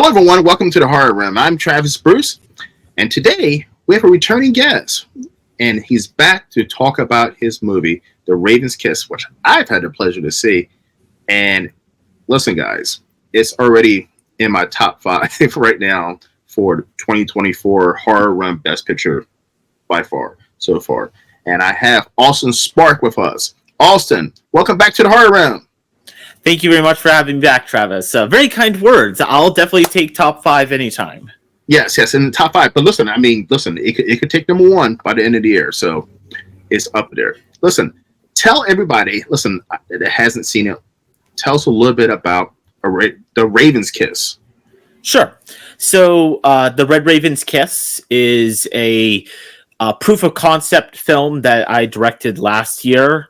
everyone, welcome to the Horror Room. I'm Travis Bruce, and today we have a returning guest, and he's back to talk about his movie, The Raven's Kiss, which I've had the pleasure to see. And listen, guys, it's already in my top 5 right now for 2024 Horror Room Best Picture by far, so far. And I have Austen Sparke with us. Austen, welcome back to the Horror Room. Thank you very much for having me back, Travis. Very kind words. I'll definitely take top 5 anytime. Yes, in the top 5. But listen, it could take number 1 by the end of the year. So it's up there. Listen, tell everybody, that hasn't seen it, tell us a little bit about The Raven's Kiss. Sure. So The Red Raven's Kiss is a proof of concept film that I directed last year.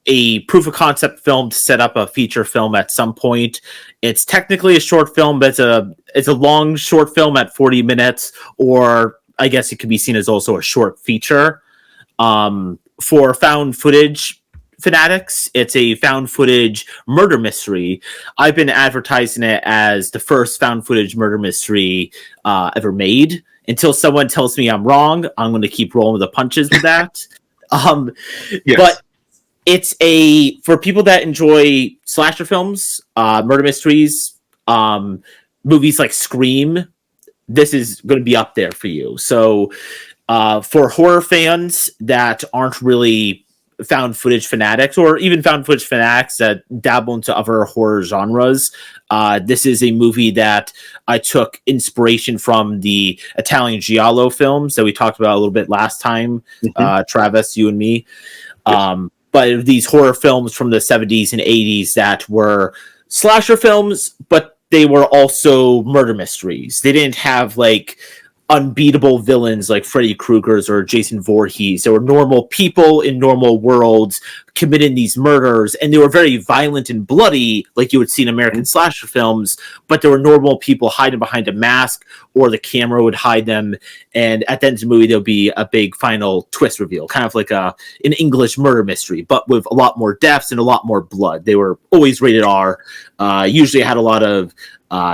A proof of concept film to set up a feature film at some point. It's technically a short film, but it's a long short film at 40 minutes, or I guess it could be seen as also a short feature. For found footage fanatics, it's a found footage murder mystery. I've been advertising it as the first found footage murder mystery ever made. Until someone tells me I'm wrong, I'm going to keep rolling with the punches with that. Yes. But it's for people that enjoy slasher films, murder mysteries, movies like Scream, this is going to be up there for you. So for horror fans that aren't really found footage fanatics, or even found footage fanatics that dabble into other horror genres, this is a movie that I took inspiration from the Italian giallo films that we talked about a little bit last time, Travis, you and me. Yes. But these horror films from the 70s and 80s that were slasher films, but they were also murder mysteries. They didn't have like unbeatable villains like Freddy Krueger's or Jason Voorhees. They were normal people in normal worlds committing these murders, and they were very violent and bloody like you would see in American slasher films, but there were normal people hiding behind a mask, or the camera would hide them, and at the end of the movie there'll be a big final twist reveal, kind of like an English murder mystery, but with a lot more deaths and a lot more blood. They were always rated R, usually had a lot of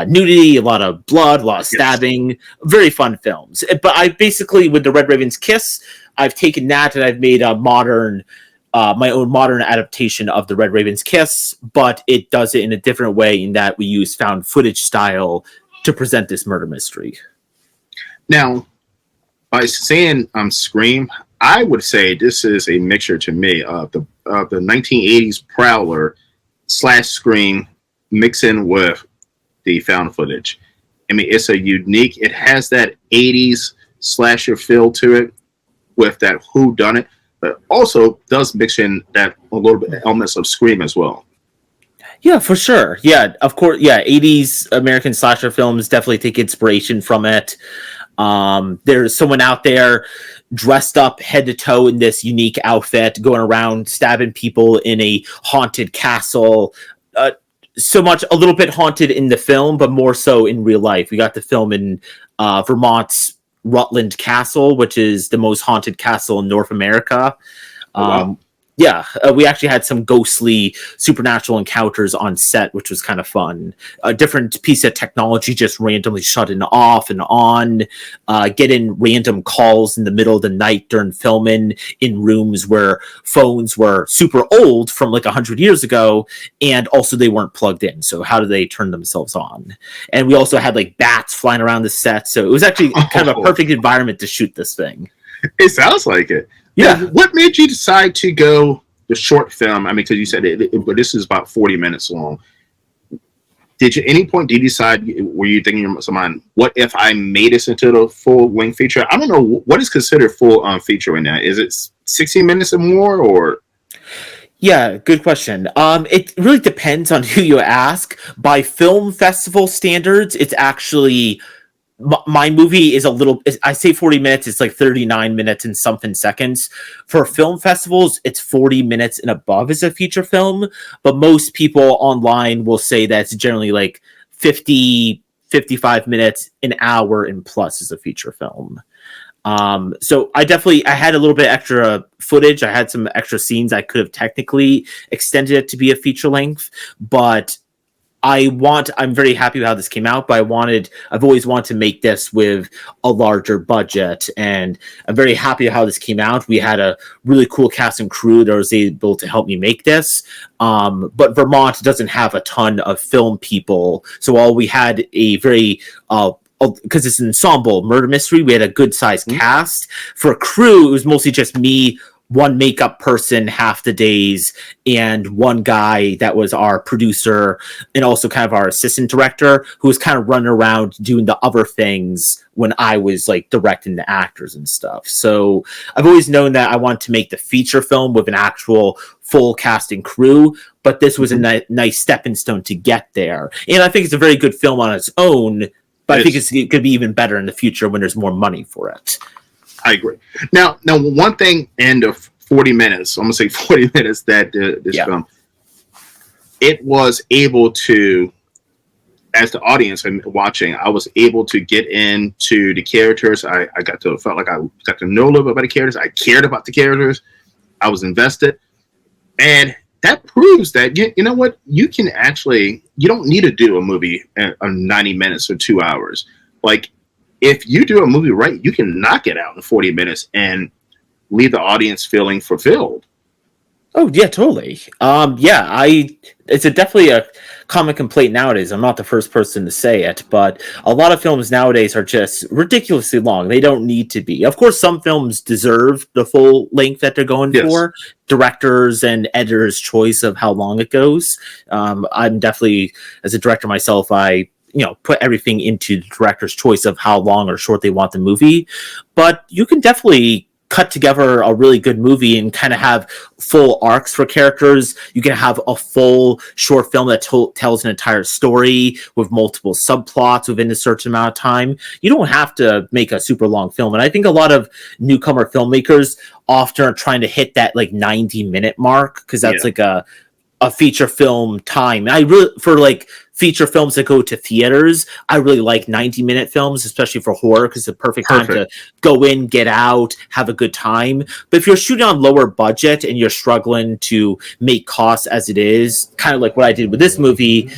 nudity, a lot of blood, a lot of stabbing. Yes. Very fun films. But I basically, with The Red Raven's Kiss, I've taken that and I've made a my own modern adaptation of The Red Raven's Kiss, but it does it in a different way in that we use found footage style to present this murder mystery. Now, by saying Scream, I would say this is a mixture to me of the 1980s Prowler / Scream mixing with the found footage. I mean, it's it has that 80s slasher feel to it with that whodunit, but also does mix in that a little bit elements of Scream as well. Yeah, for sure. Yeah, of course. Yeah, 80s American slasher films definitely take inspiration from it. There's someone out there dressed up head to toe in this unique outfit, going around stabbing people in a haunted castle. So much, a little bit haunted in the film, but more so in real life. We got the film in Vermont's Rutland Castle, which is the most haunted castle in North America. Wow. We actually had some ghostly supernatural encounters on set, which was kind of fun. A different piece of technology just randomly shutting off and on, getting random calls in the middle of the night during filming in rooms where phones were super old from like 100 years ago, and also they weren't plugged in. So how do they turn themselves on? And we also had like bats flying around the set. So it was actually kind of a perfect environment to shoot this thing. It sounds like it. Yeah. Now, what made you decide to go the short film? I mean, because you said but this is about 40 minutes long. Did you, at any point, did you decide, were you thinking in your mind, what if I made this into the full wing feature? I don't know. What is considered full feature in that? Is it 60 minutes or more, or? Yeah, good question. It really depends on who you ask. By film festival standards, it's actually... My movie is I say 40 minutes, it's like 39 minutes and something seconds. For film festivals, it's 40 minutes and above as a feature film, but most people online will say that it's generally like 50, 55 minutes, an hour and plus as a feature film. So I had a little bit extra footage. I had some extra scenes. I could have technically extended it to be a feature length, but I'm very happy with how this came out, but I've always wanted to make this with a larger budget, and I'm very happy with how this came out. We had a really cool cast and crew that was able to help me make this. But Vermont doesn't have a ton of film people, so while we had a very because it's an ensemble murder mystery, we had a good sized cast. For a crew, it was mostly just me, one makeup person half the days, and one guy that was our producer and also kind of our assistant director, who was kind of running around doing the other things when I was like directing the actors and stuff. So I've always known that I wanted to make the feature film with an actual full cast and crew, but this was a nice stepping stone to get there. And I think it's a very good film on its own, but I think it could be even better in the future when there's more money for it. I agree. Now, one thing in the 40 minutes, I'm going to say 40 minutes that this film, it was able to, as the audience and watching, I was able to get into the characters. I felt like I got to know a little bit about the characters. I cared about the characters. I was invested. And that proves that, you know what, you don't need to do a movie in 90 minutes or 2 hours. Like, if you do a movie right, you can knock it out in 40 minutes and leave the audience feeling fulfilled. Oh yeah, totally. It's definitely a common complaint nowadays. I'm not the first person to say it, but a lot of films nowadays are just ridiculously long. They don't need to be. Of course, some films deserve the full length that they're going for. Directors and editors' choice of how long it goes. I'm definitely, as a director myself, I put everything into the director's choice of how long or short they want the movie. But you can definitely cut together a really good movie and kind of have full arcs for characters. You can have a full short film that tells an entire story with multiple subplots within a certain amount of time. You don't have to make a super long film. And I think a lot of newcomer filmmakers often are trying to hit that like 90-minute mark, because that's like a feature film time. I really, for like feature films that go to theaters, I really like 90-minute films, especially for horror, because it's the perfect time to go in, get out, have a good time. But if you're shooting on lower budget and you're struggling to make costs as it is, kind of like what I did with this movie,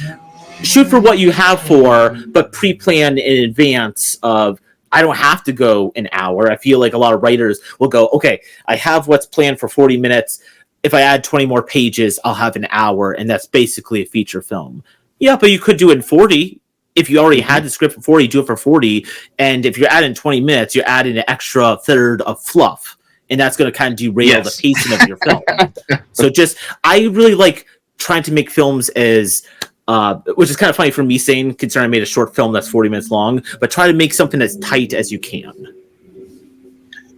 shoot for what you have for, but pre-plan in advance of, I don't have to go an hour. I feel like a lot of writers will go, okay, I have what's planned for 40 minutes. If I add 20 more pages, I'll have an hour, and that's basically a feature film. Yeah, but you could do it in 40. If you already had the script for 40, do it for 40. And if you're adding 20 minutes, you're adding an extra third of fluff. And that's going to kind of derail the pacing of your film. So I really like trying to make films as, which is kind of funny for me saying, considering I made a short film that's 40 minutes long, but try to make something as tight as you can.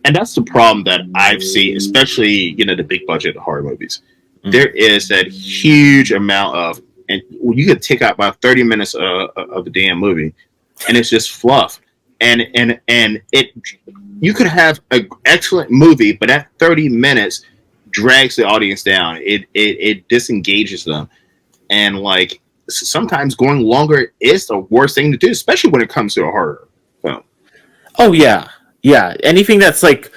And that's the problem that I've seen, especially, the big budget horror movies. There is that huge amount of, and you could take out about 30 minutes of the damn movie, and it's just fluff. And you could have an excellent movie, but that 30 minutes drags the audience down. It disengages them. And like, sometimes going longer is the worst thing to do, especially when it comes to a horror film. Oh yeah. Yeah, anything that's like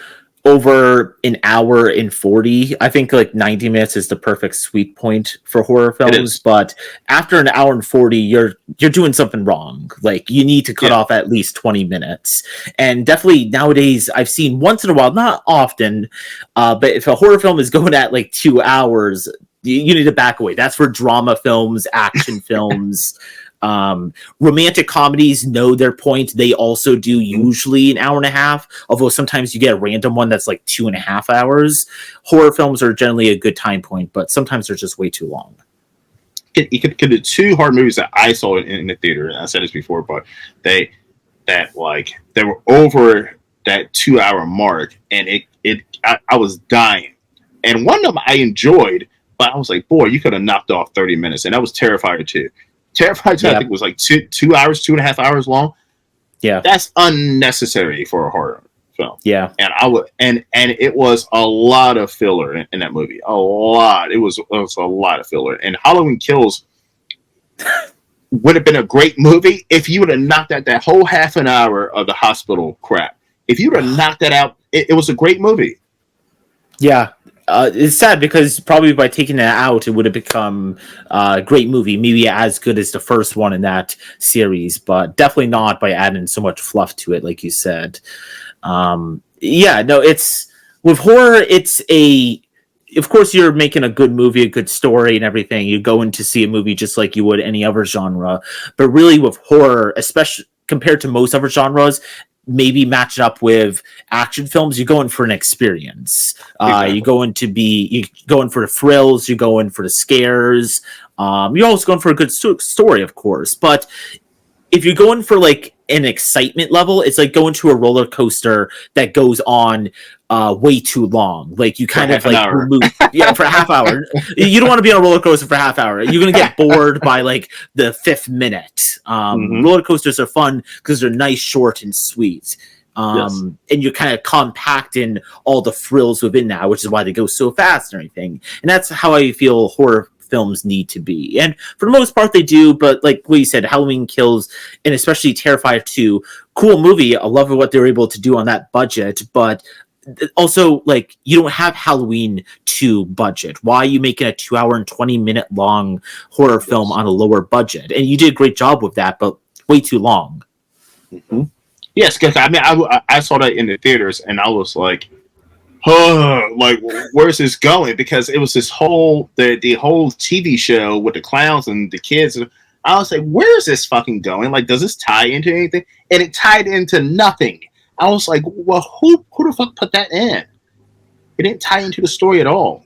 over an hour and 40, I think like 90 minutes is the perfect sweet point for horror films. But after an hour and 40, you're doing something wrong. Like, you need to cut off at least 20 minutes. And definitely nowadays, I've seen once in a while, not often, but if a horror film is going at like 2 hours, you need to back away. That's for drama films, action films. Romantic comedies know their point. They also do usually an hour and a half, although sometimes you get a random one that's like 2.5 hours. Horror films are generally a good time point, but sometimes they're just way too long. The two horror movies that I saw in the theater, and I said this before, but they were over that 2 hour mark, and I was dying. And one of them I enjoyed, but I was like, boy, you could have knocked off 30 minutes, and that was Terrifier 2. Terrifier 2, I think, was like 2 hours, 2.5 hours long. Yeah, that's unnecessary for a horror film. Yeah, and it was a lot of filler in that movie. A lot. It was a lot of filler. And Halloween Kills would have been a great movie if you would have knocked out that whole half an hour of the hospital crap. If you would have knocked that out, it was a great movie. Yeah. it's sad because probably by taking that out, it would have become a great movie, maybe as good as the first one in that series, but definitely not by adding so much fluff to it, like you said. Yeah, no, it's with horror. It's of course, you're making a good movie, a good story, and everything. You go in to see a movie just like you would any other genre, but really with horror, especially compared to most other genres, maybe match it up with action films, you go in for an experience. Exactly. You go in for the thrills, you go in for the scares. You're also going for a good story, of course. But if you go in for like an excitement level, it's like going to a roller coaster that goes on way too long. Like you kind of like remove, yeah, for a half hour. You don't want to be on a roller coaster for a half hour. You're gonna get bored by like the fifth minute. Roller coasters are fun because they're nice, short, and sweet. And you're kind of compacting all the thrills within that, which is why they go so fast and everything. And that's how I feel horror films need to be, and for the most part they do. But like what you said, Halloween Kills and especially Terrifier 2, cool movie. I love what they were able to do on that budget, but also like you don't have Halloween 2 budget. Why are you making a 2 hour and 20-minute long horror film on a lower budget? And you did a great job with that, but way too long. Yes, because I mean I saw that in the theaters and I was like, like where's this going? Because it was this whole the whole TV show with the clowns and the kids. I was like, where is this fucking going? Like, does this tie into anything? And it tied into nothing. I was like, well, who the fuck put that in? It didn't tie into the story at all.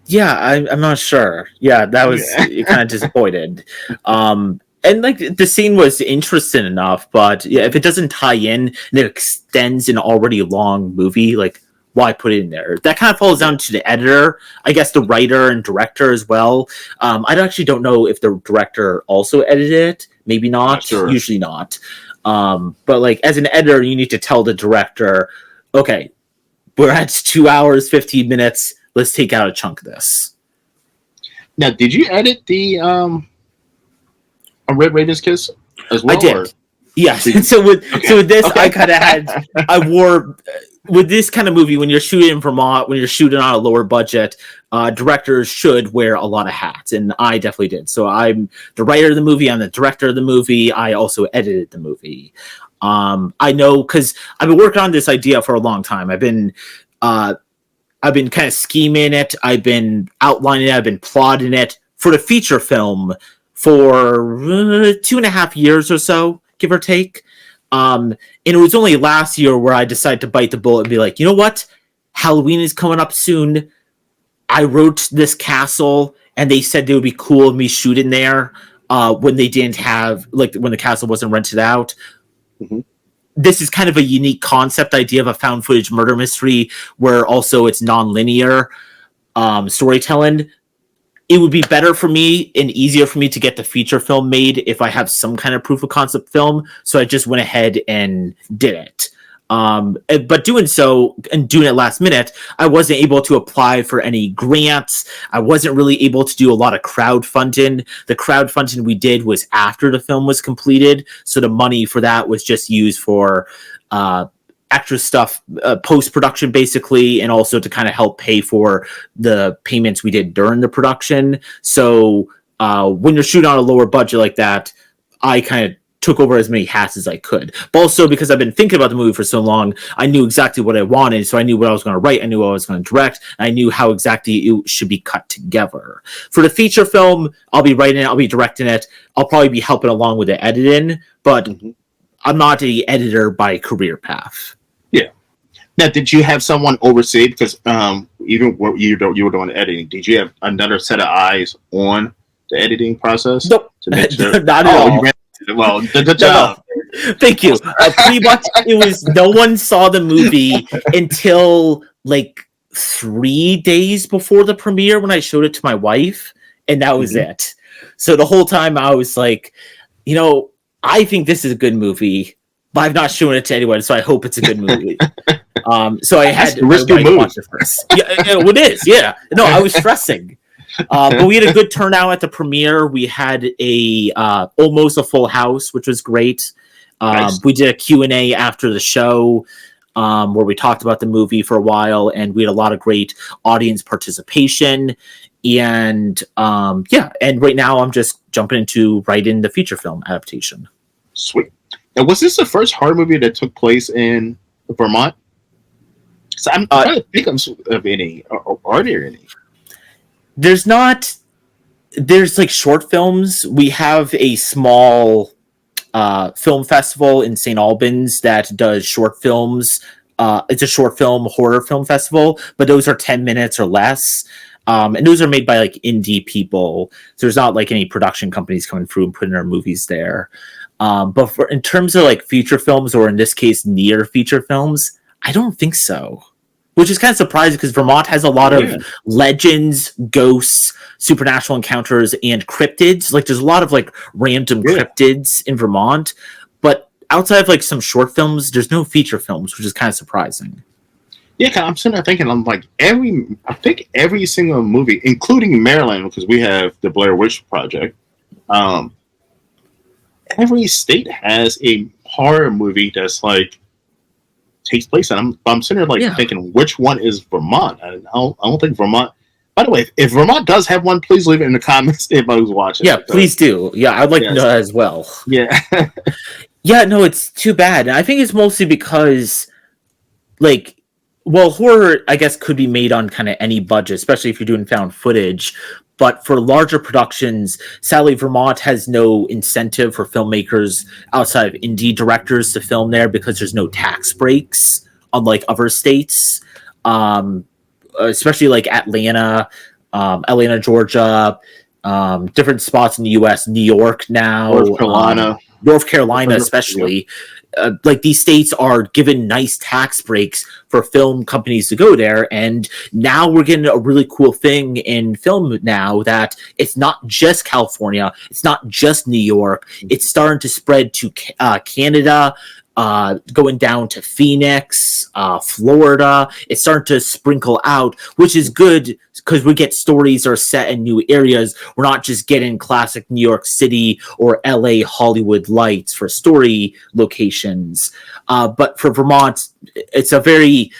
Yeah, I'm not sure. Yeah, that was kind of disappointed. And like the scene was interesting enough, but yeah, if it doesn't tie in and it extends an already long movie, like why put it in there? That kind of falls down to the editor, I guess, the writer and director as well. I actually don't know if the director also edited it. Maybe not. Sure. Usually not. But like as an editor, you need to tell the director, okay, we're at 2 hours, 15 minutes. Let's take out a chunk of this. Now, did you edit the A Red Raven's Kiss as well? I did. Or? Yes. So with this, okay. I kind of I wore with this kind of movie, when you're shooting in Vermont, when you're shooting on a lower budget, directors should wear a lot of hats, and I definitely did. So I'm the writer of the movie, I'm the director of the movie, I also edited the movie. I know because I've been working on this idea for a long time. I've been kind of scheming it, I've been outlining it, I've been plotting it for the feature film for 2.5 years or so, give or take. And it was only last year where I decided to bite the bullet and be like, you know what? Halloween is coming up soon. I wrote this castle, and they said it would be cool of me shooting there when they didn't have, like, when the castle wasn't rented out. This is kind of a unique concept idea of a found footage murder mystery where also it's non-linear storytelling. It would be better for me and easier for me to get the feature film made if I have some kind of proof of concept film. So I just went ahead and did it. But doing so and doing it last minute, I wasn't able to apply for any grants. I wasn't really able to do a lot of crowdfunding. The crowdfunding we did was after the film was completed. So the money for that was just used for extra stuff, post-production basically, and also to kind of help pay for the payments we did during the production. So when you're shooting on a lower budget like that, I kind of took over as many hats as I could. But also because I've been thinking about the movie for so long, I knew exactly what I wanted. So I knew what I was going to write. I knew what I was going to direct. I knew how exactly it should be cut together. For the feature film, I'll be writing it. I'll be directing it. I'll probably be helping along with the editing, but I'm not an editor by career path. Yeah. Now, did you have someone oversee? Because even when you were doing the editing, did you have another set of eyes on the editing process? Nope. To make sure? Not at all. Well, good job. Thank you. Pretty much, it was no one saw the movie until like 3 days before the premiere when I showed it to my wife, and that was it. So the whole time I was like, I think this is a good movie, but I've not shown it to anyone, so I hope it's a good movie. So I had to watch it first. Yeah, it is. Yeah. No, I was stressing. But we had a good turnout at the premiere. We had almost a full house, which was great. Nice. We did a Q&A after the show. where we talked about the movie for a while, and we had a lot of great audience participation. And and right now I'm just jumping into writing the feature film adaptation. Sweet. And was this the first horror movie that took place in Vermont? So I'm trying to think of any. Or are there any? There's like short films. We have a small film festival in St. Albans that does short films. It's a short film horror film festival, but those are 10 minutes or less. And those are made by like indie people. So there's not like any production companies coming through and putting their movies there. But in terms of like feature films, or in this case, near feature films, I don't think so. Which is kind of surprising because Vermont has a lot of legends, ghosts, supernatural encounters, and cryptids. Like there's a lot of like random cryptids in Vermont. But outside of like some short films, there's no feature films, which is kind of surprising. Yeah, I'm sitting there thinking, I'm like, I think every single movie, including Maryland, because we have the Blair Witch Project, every state has a horror movie that's like takes place, and I'm sitting there like thinking, which one is Vermont? I don't think Vermont. By the way, if Vermont does have one, please leave it in the comments. Anybody who's watching, yeah, please do. Yeah, I'd like to know that as well. Yeah, yeah, no, it's too bad. And I think it's mostly because, like, well, horror, I guess, could be made on kind of any budget, especially if you're doing found footage. But for larger productions, sadly, Vermont has no incentive for filmmakers outside of indie directors to film there because there's no tax breaks, unlike other states, especially like Atlanta, Georgia, different spots in the U.S., New York now, North Carolina especially. Like these states are given nice tax breaks for film companies to go there, and now we're getting a really cool thing in film now that it's not just California, it's not just New York, it's starting to spread to Canada, going down to Phoenix, Florida. It's starting to sprinkle out, which is good because we get stories that are set in new areas. We're not just getting classic New York City or LA Hollywood lights for story locations. But for Vermont, it's a very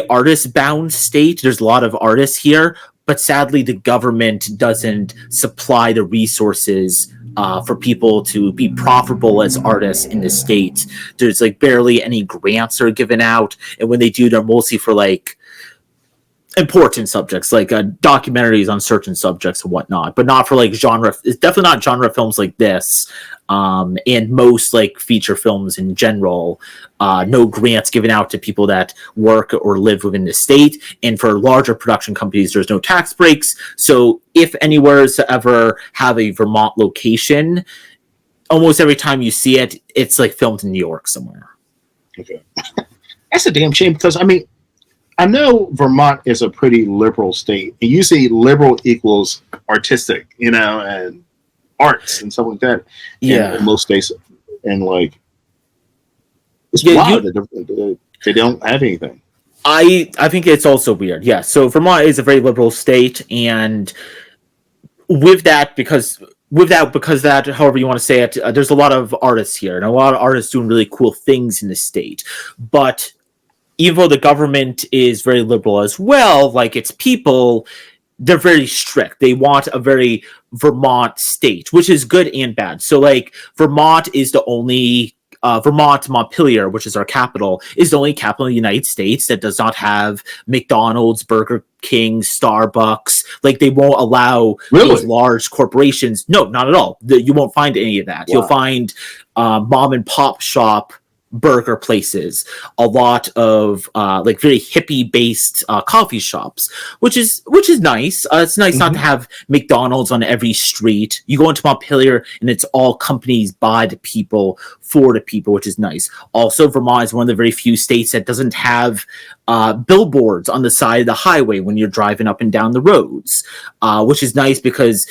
artist-bound state. There's a lot of artists here, but sadly the government doesn't supply the resources for people to be profitable as artists in the state. There's like barely any grants are given out, and when they do, they're mostly for like important subjects, like documentaries on certain subjects and whatnot, but not for like genre. It's definitely not genre films like this. And most like feature films in general, no grants given out to people that work or live within the state. And for larger production companies, there's no tax breaks. So if anywhere is to ever have a Vermont location, almost every time you see it, it's like filmed in New York somewhere. Okay. That's a damn shame because, I mean, I know Vermont is a pretty liberal state, and usually liberal equals artistic, and arts and stuff like that. In most states, and like it's wild that they don't have anything. I think it's also weird. Yeah, so Vermont is a very liberal state, and with that, because that, however you want to say it, there's a lot of artists here, and a lot of artists doing really cool things in the state, but even though the government is very liberal as well, like its people, they're very strict. They want a very Vermont state, which is good and bad. So like Vermont is the only, Vermont, Montpelier, which is our capital, is the only capital in the United States that does not have McDonald's, Burger King, Starbucks. Like they won't allow those large corporations. No, not at all. You won't find any of that. Wow. You'll find mom and pop shop burger places, a lot of like very hippie based coffee shops, which is nice. It's nice not to have McDonald's on every street. You go into Montpelier and it's all companies by the people for the people, which is nice. Also, Vermont is one of the very few states that doesn't have billboards on the side of the highway when you're driving up and down the roads, which is nice because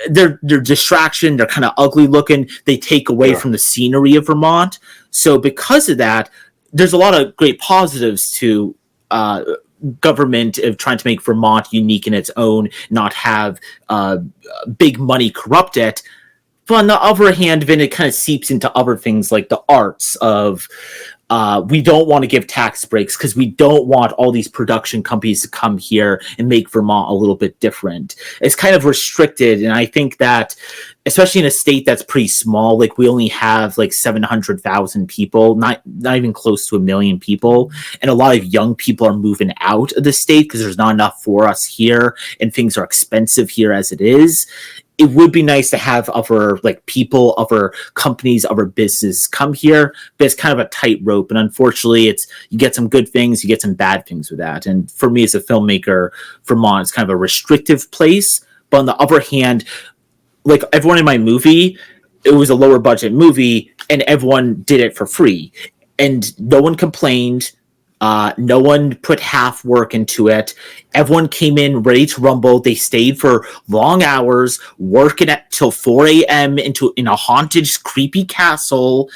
they're distraction. They're kind of ugly looking. They take away from the scenery of Vermont. So because of that, there's a lot of great positives to government of trying to make Vermont unique in its own, not have big money corrupt it. But on the other hand, then it kind of seeps into other things like the arts of we don't want to give tax breaks because we don't want all these production companies to come here and make Vermont a little bit different. It's kind of restricted, and I think that, especially in a state that's pretty small, like we only have like 700,000 people, not even close to 1 million people, and a lot of young people are moving out of the state because there's not enough for us here, and things are expensive here as it is. It would be nice to have other like people, other companies, other business come here, but it's kind of a tightrope. And unfortunately, you get some good things, you get some bad things with that. And for me as a filmmaker, Vermont is kind of a restrictive place. But on the other hand, like everyone in my movie, it was a lower budget movie, and everyone did it for free, and no one complained. No one put half work into it. Everyone came in ready to rumble. They stayed for long hours, working at till 4 a.m. in a haunted, creepy castle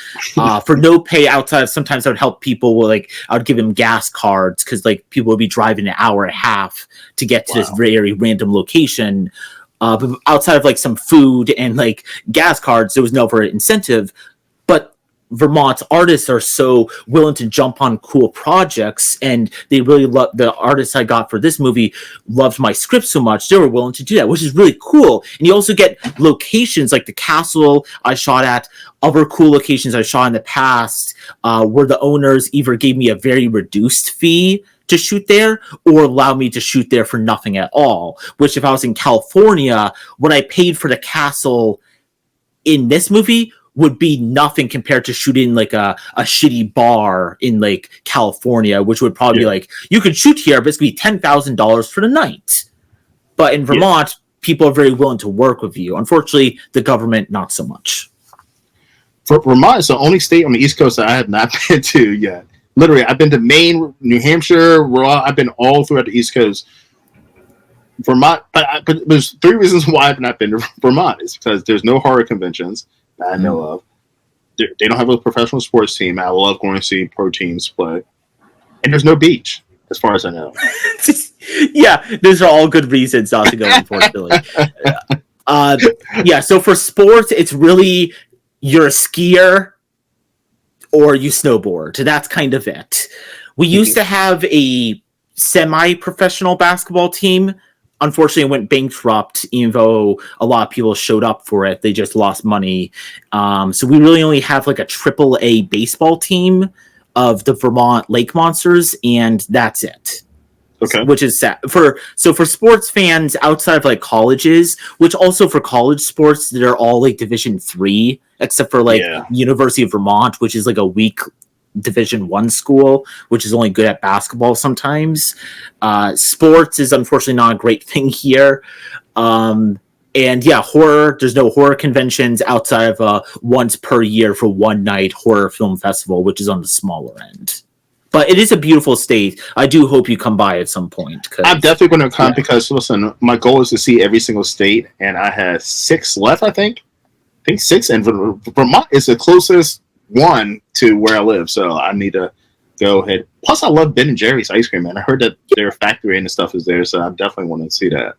for no pay outside. Sometimes I would help people with, like, I would give them gas cards because like people would be driving an hour and a half to get to this very random location. But outside of like some food and like gas cards, there was no other incentive. But Vermont's artists are so willing to jump on cool projects, and they really love the artists I got for this movie loved my script so much they were willing to do that, which is really cool. And you also get locations like the castle I shot at, other cool locations I shot in the past, where the owners either gave me a very reduced fee to shoot there or allow me to shoot there for nothing at all, which if I was in California, what I paid for the castle in this movie would be nothing compared to shooting like a shitty bar in like California, which would probably be like, you could shoot here, but it's gonna be $10,000 for the night. But in Vermont, people are very willing to work with you. Unfortunately, the government, not so much. For Vermont is the only state on the East Coast that I have not been to yet. Literally, I've been to Maine, New Hampshire, I've been all throughout the East Coast. Vermont, but there's 3 reasons why I've not been to Vermont. It's because there's no horror conventions that I know of. They don't have a professional sports team. I love going to see pro teams play. And there's no beach, as far as I know. Yeah, those are all good reasons not to go, unfortunately. So for sports, it's really you're a skier or you snowboard. That's kind of it. We used to have a semi-professional basketball team. Unfortunately, it went bankrupt, even though a lot of people showed up for it. They just lost money. So we really only have like a AAA baseball team of the Vermont Lake Monsters, and that's it. Okay. Which is sad. For sports fans outside of like colleges, which also for college sports, they're all like Division III, except for like University of Vermont, which is like a weak Division I school, which is only good at basketball sometimes. Sports is unfortunately not a great thing here. And horror, there's no horror conventions outside of once per year for one night horror film festival, which is on the smaller end. But it is a beautiful state. I do hope you come by at some point. I'm definitely going to come because, listen, my goal is to see every single state, and I have 6 left, I think. 6, and Vermont is the closest one to where I live, so I need to go ahead. Plus, I love Ben and Jerry's ice cream, man. I heard that their factory and stuff is there, so I definitely want to see that.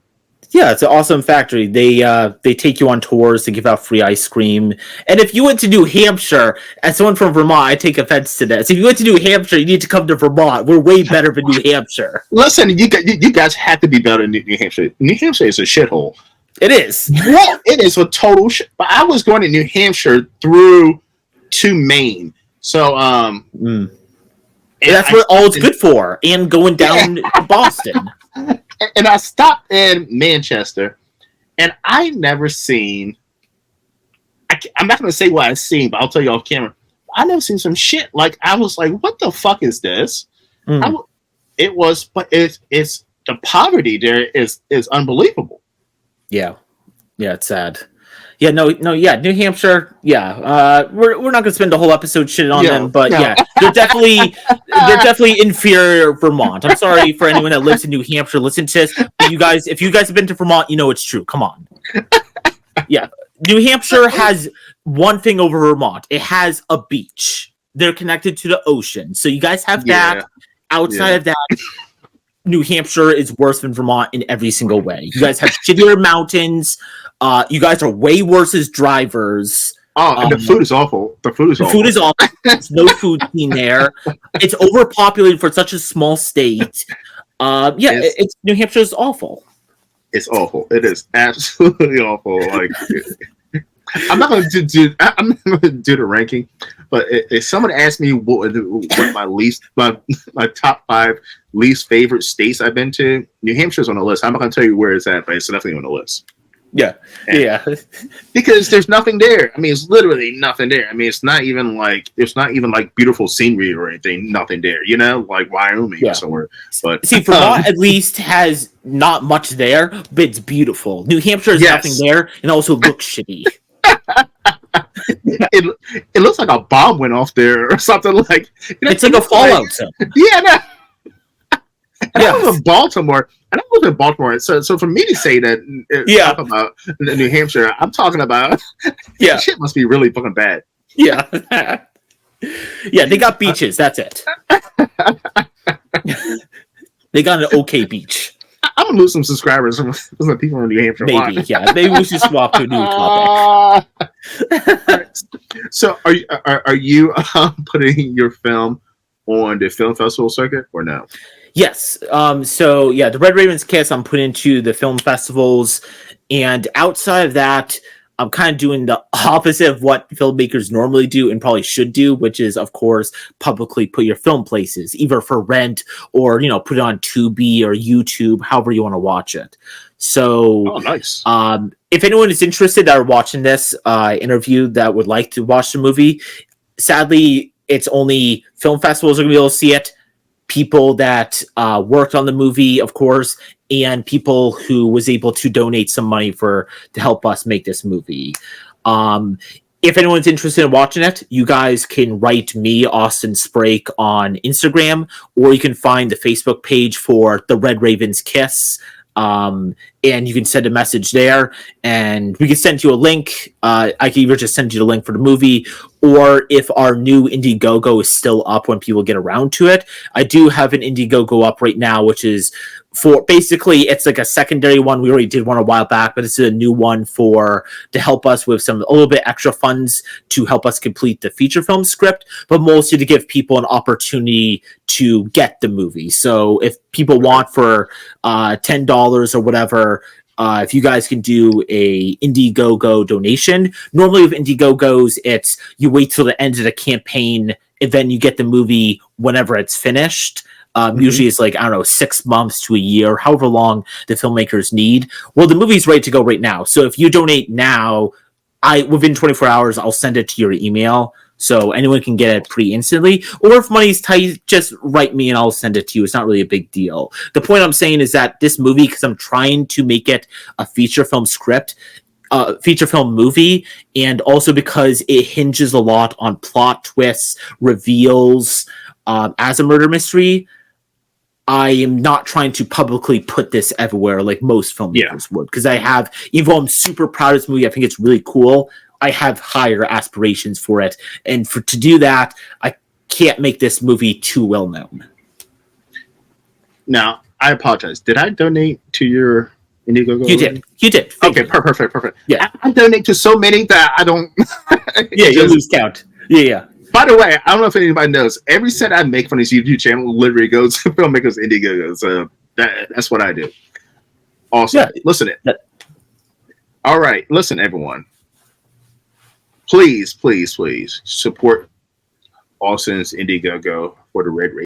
Yeah, it's an awesome factory. They take you on tours to give out free ice cream. And if you went to New Hampshire, as someone from Vermont, I take offense to this. If you went to New Hampshire, you need to come to Vermont. We're way better than New Hampshire. Listen, you guys have to be better than New Hampshire. New Hampshire is a shithole. It is. Well, it is a total shit. But I was going to New Hampshire through to Maine. So, that's what all it's good for. And going down to Boston. And I stopped in Manchester, and I never seen. I'm not going to say what I seen, but I'll tell you off camera. I never seen some shit. Like, I was like, "What the fuck is this?" But it's the poverty there is unbelievable. Yeah, it's sad. Yeah, New Hampshire. Yeah, we're not gonna spend the whole episode shitting on them, but they're definitely inferior Vermont. I'm sorry for anyone that lives in New Hampshire. Listen to this, but if you guys have been to Vermont, you know it's true. Come on. Yeah, New Hampshire has one thing over Vermont. It has a beach. They're connected to the ocean, so you guys have that. Outside of that, New Hampshire is worse than Vermont in every single way. You guys have shittier mountains. You guys are way worse as drivers. Oh, and the food is awful. The food is The awful. food is awful. There's no food scene there. It's overpopulated for such a small state. It's New Hampshire is awful. It's awful. It is absolutely awful. Like, I'm not going to do. I'm not going to do the ranking, but if someone asked me what my top 5 least favorite states I've been to, New Hampshire's on the list. I'm not going to tell you where it's at, but it's definitely on the list. Yeah. Because there's nothing there. I mean, it's literally nothing there. I mean, it's not even like beautiful scenery or anything. Nothing there. You know, like Wyoming or somewhere. But see, Vermont at least has not much there, but it's beautiful. New Hampshire has nothing there, and also looks shitty. It looks like a bomb went off there or something like. It's like a fallout zone. Yeah. No. I live in Baltimore. So for me to say that, talk about New Hampshire, I'm talking about. Shit must be really fucking bad. Yeah. They got beaches. That's it. They got an okay beach. I'm gonna lose some subscribers from people in New Hampshire. Maybe, maybe we should swap to a new topic. Right. So, are you putting your film on the film festival circuit or no? Yes. The Red Raven's Kiss I'm putting into the film festivals, and outside of that, I'm kind of doing the opposite of what filmmakers normally do and probably should do, which is, of course, publicly put your film places, either for rent or, put it on Tubi or YouTube, however you want to watch it. So, nice. If anyone is interested that are watching this interview that would like to watch the movie, sadly, it's only film festivals are going to be able to see it. People that worked on the movie, of course, and people who was able to donate some money to help us make this movie. If anyone's interested in watching it, you guys can write me, Austen Sparke, on Instagram, or you can find the Facebook page for The Red Raven's Kiss. And you can send a message there, and we can send you a link. I can either just send you the link for the movie, or if our new Indiegogo is still up when people get around to it, I do have an Indiegogo up right now, which is for basically it's like a secondary one. We already did one a while back, but it's a new one to help us with a little bit extra funds to help us complete the feature film script, but mostly to give people an opportunity to get the movie. So if people want for $10 or whatever, if you guys can do a Indiegogo donation. Normally with Indiegogos, it's you wait till the end of the campaign and then you get the movie whenever it's finished. Usually it's 6 months to a year, however long the filmmakers need. Well, the movie's ready to go right now. So if you donate now, within 24 hours, I'll send it to your email. So anyone can get it pretty instantly. Or if money's tight, just write me and I'll send it to you. It's not really a big deal. The point I'm saying is that this movie, because I'm trying to make it a feature film movie, and also because it hinges a lot on plot twists, reveals, as a murder mystery, I am not trying to publicly put this everywhere like most filmmakers would. Because even though I'm super proud of this movie, I think it's really cool, I have higher aspirations for it. And to do that, I can't make this movie too well known. Now, I apologize. Did I donate to your Indiegogo? You did. Okay, perfect. Yeah. I donate to so many that I don't... you lose count. Yeah. By the way, I don't know if anybody knows, every cent I make from this YouTube channel literally goes to filmmakers Indiegogo. So that's what I do. Also, listen it. All right, listen, everyone. Please support Austen's Indiegogo for the Red Raven.